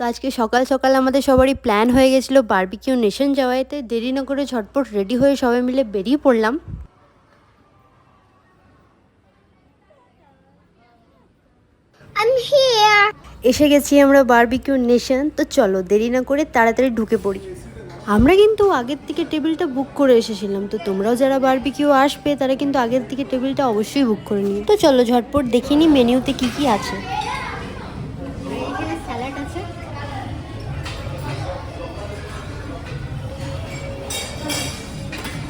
আজকে সকাল সকাল আমাদের সবারই প্ল্যান হয়ে গেছিলো বারবিকিউ নেশন যাওয়াতে, দেরি না করে ঝটপট রেডি হয়ে সবাই মিলে বেরিয়ে পড়লাম। এসে গেছি আমরা বারবিকিউ নেশন। তো চলো দেরি না করে তাড়াতাড়ি ঢুকে পড়ি। আমরা কিন্তু আগের থেকে টেবিলটা বুক করে এসেছিলাম, তো তোমরাও যারা বারবিকিউ আসবে তারা কিন্তু আগের থেকে টেবিলটা অবশ্যই বুক করে নিও। তো চলো ঝটপট দেখিনি মেনুতে কি কি আছে। স্যালাড আছে,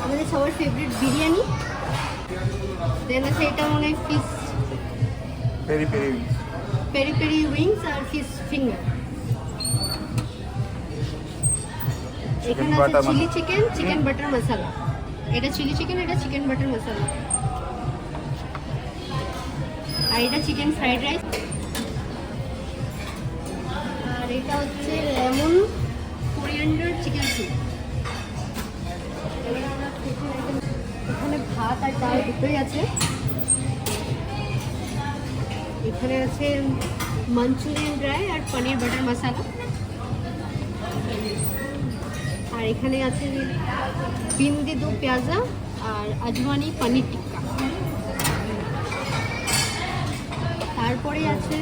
আমাদের সবার ফেভারিট বিরিয়ানি, দেন আছে এটা মনে হয় ফিশ পেরি পেরি উইংস আর ফিশ ফিঙ্গার। এখানে আছে চিলি চিকেন, চিকেন বাটার মশলা। এটা চিলি চিকেন, এটা চিকেন বাটার মশলা, আর এটা চিকেন ফ্রাইড রাইস, আর এটা হচ্ছে লেমন কোরিয়ান্ডার চিকেন স্যুপ। এখানে ভাত আর ডাল দুটোই আছে। এখানে আছে মাঞ্চুরিয়ান ড্রাই আর পনির বাটার মশলা, আর এখানে আছে বিন্দি দু পেঁয়াজা আর আজওয়ানি পনির টিক্কা। তারপরে আছে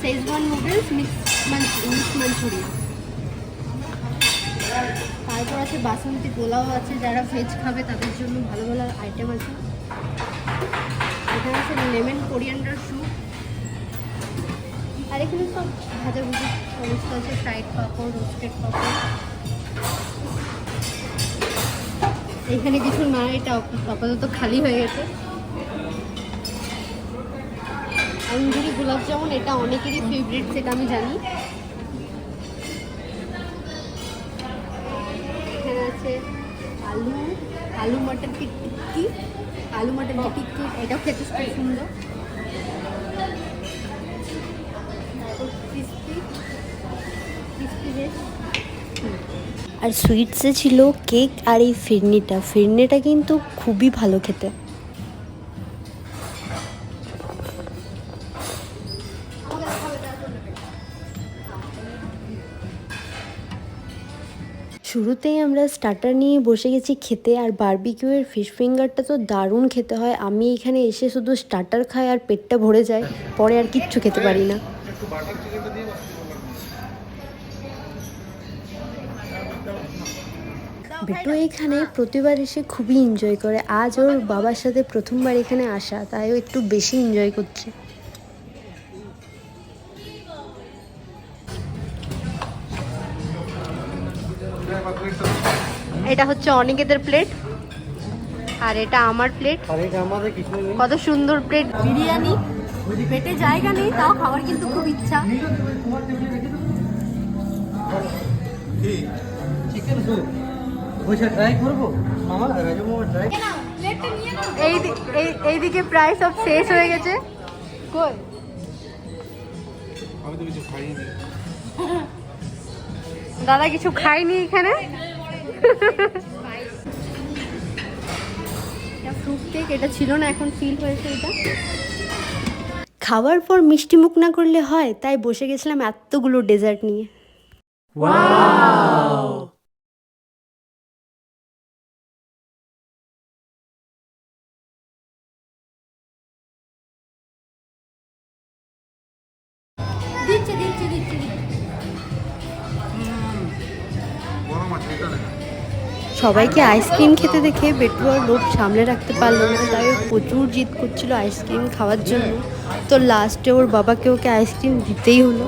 শেজওয়ান নুডলস মিক্স মাঞ্চুরিয়ান। তারপর আছে বাসন্তী পোলাও আছে, যারা ভেজ খাবে তাদের জন্য ভালো ভালো আইটেম আছে। এখানে আছে লেমন কোরিয়ান্ডার স্যুপ, আর এখানে সব ভাজাভুজি সমস্ত আছে, ফ্রাইড পাপড়, রোস্টেড পাপড়। এখানে কিছু না, এটা আপাতত খালি হয়ে গেছে। অঞ্জলি গোলাপ জামুন, এটা অনেকেরই ফেভারিট, সেটা আমি জানি। এখানে আছে আলু মটর কি টিক্কি, আলু মটর কি টিক্কি, এটাও খেতে খুব সুন্দর। আর সুইটসে ছিল কেক আর এই ফিরনিটা কিন্তু খুবই ভালো খেতে। শুরুতেই আমরা স্টার্টার নিয়ে বসে গেছি খেতে, আর বারবিকিউ এর ফিশ ফিঙ্গারটা তো দারুণ খেতে হয়। আমি এখানে এসে শুধু স্টার্টার খাই আর পেটটা ভরে যায়, পরে আর কিচ্ছু খেতে পারি না। বেটু এখানে প্রতিবার এসে খুবই এনজয় করে। আজ ওর বাবার সাথে প্রথমবার এখানে আসা, তাই ও একটু বেশি এনজয় করছে। এটা হচ্ছে অনিকেতের প্লেট, আর এটা আমার প্লেট। কত সুন্দর প্লেট বিরিয়ানি, পেটে জায়গা নেই তাও খাওয়ার কিন্তু খুব ইচ্ছা। এইদিকে প্রায় সব শেষ হয়ে গেছে। কই দাদা কিছু খাইনি এখানে। ফ্রুট কেক, এটা ছিল না, এখন ফিল হয়েছে এটা। খাওয়ার পর মিষ্টি মুখ না করলে হয়, তাই বসে গেছিলাম এতগুলো ডেজার্ট নিয়ে। ওয়াও! সবাইকে আইসক্রিম খেতে দেখে বেটু আর লোভ সামলে রাখতে পারলো না, তাই ও প্রচুর জিদ করছিল আইসক্রিম খাওয়ার জন্য। তো লাস্টে ওর বাবাকে ওকে আইসক্রিম দিতেই হলো।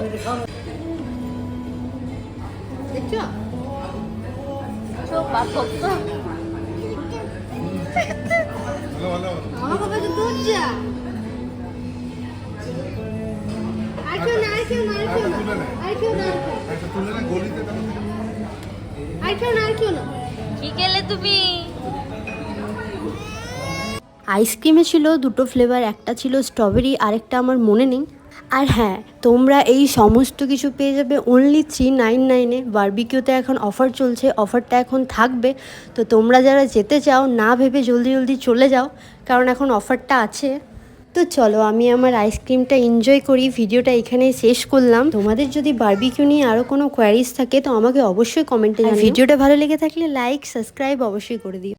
আইসক্রিমে ছিল দুটো ফ্লেভার, একটা ছিল স্ট্রবেরি, আরেকটা আমার মনে নেই। আর হ্যাঁ, তোমরা এই সমস্ত কিছু পেয়ে যাবে অনলি 399-এ। বারবিকিউতে এখন অফার চলছে, অফারটা এখন থাকবে। তো তোমরা যারা যেতে চাও না ভেবে জলদি জলদি চলে যাও, কারণ এখন অফারটা আছে। তো চলো আমি আমার আইসক্রিমটা এনজয় করি, ভিডিওটা এখানে শেষ করলাম। তোমাদের যদি বারবিকিউ নিয়ে আরো কোনো কোয়ারিজ থাকে তো আমাকে অবশ্যই কমেন্টে জানিও। ভিডিওটা ভালো লেগে থাকলে লাইক সাবস্ক্রাইব অবশ্যই করে দিও।